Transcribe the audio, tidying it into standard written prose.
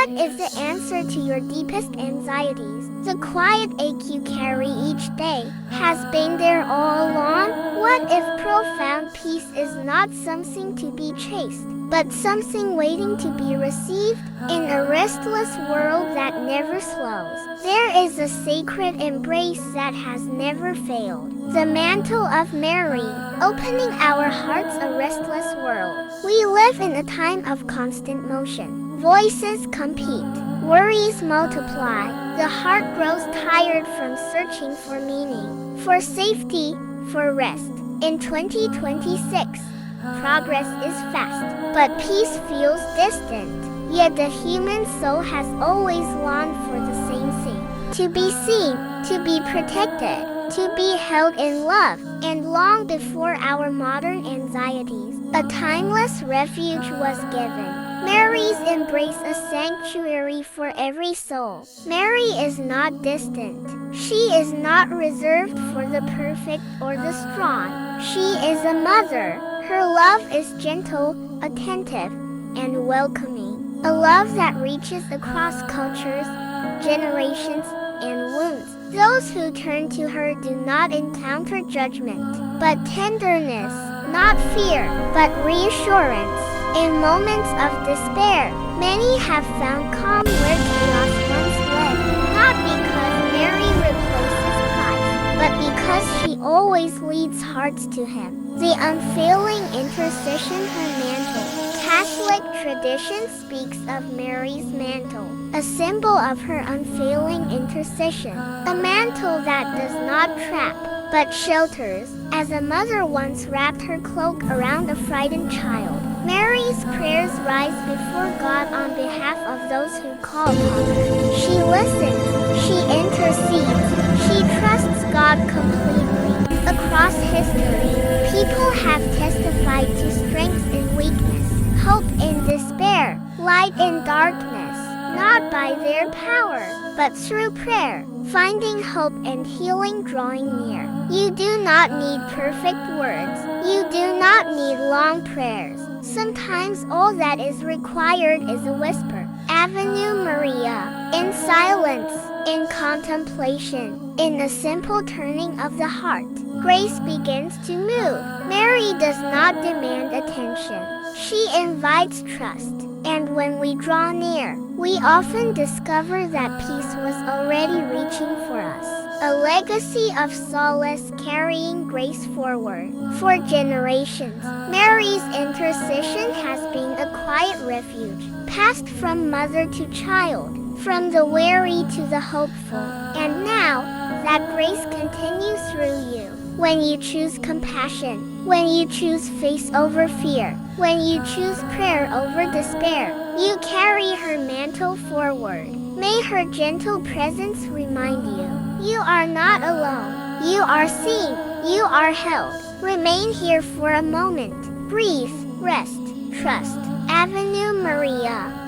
What is the answer to your deepest anxieties? The quiet ache you carry each day has been there all along. What if profound peace is not something to be chased, but something waiting to be received? In a restless world that never slows, there is a sacred embrace that has never failed. The mantle of Mary, opening our hearts a restless world. We live in a time of constant motion. Voices compete, worries multiply. The heart grows tired from searching for meaning, for safety, for rest. In 2026, progress is fast, but peace feels distant. Yet the human soul has always longed for the same thing: to be seen, to be protected, to be held in love. And long before our modern anxieties, a timeless refuge was given. Mary's embrace, a sanctuary for every soul. Mary is not distant. She is not reserved for the perfect or the strong. She is a mother. Her love is gentle, attentive, and welcoming. A love that reaches across cultures, generations, and wounds. Those who turn to her do not encounter judgment, but tenderness, not fear, but reassurance. In moments of despair, many have found calm where chaos once led, not because Mary replaces Christ, but because she always leads hearts to him. The unfailing intercession, her mantle. Catholic tradition speaks of Mary's mantle, a symbol of her unfailing intercession, a mantle that does not trap, but shelters. As a mother once wrapped her cloak around a frightened child, Mary's prayers rise before God on behalf of those who call upon her. She listens, she intercedes, she trusts God completely. Across history, people have testified to strength in weakness, hope in despair, light in darkness, not by their power, but through prayer, finding hope and healing drawing near. You do not need perfect words. You do not need long prayers. Sometimes all that is required is a whisper. Avenue Maria. In silence, in contemplation, in a simple turning of the heart, grace begins to move. Mary does not demand attention. She invites trust. And when we draw near, we often discover that peace was already reaching for us. A legacy of solace carrying grace forward. For generations, Mary's intercession has been a quiet refuge, passed from mother to child, from the weary to the hopeful. And now, that grace continues through you. When you choose compassion, when you choose faith over fear, when you choose prayer over despair, you carry her mantle forward. May her gentle presence remind you, you are not alone. You are seen. You are held. Remain here for a moment. Breathe, rest, trust. Avenue Maria.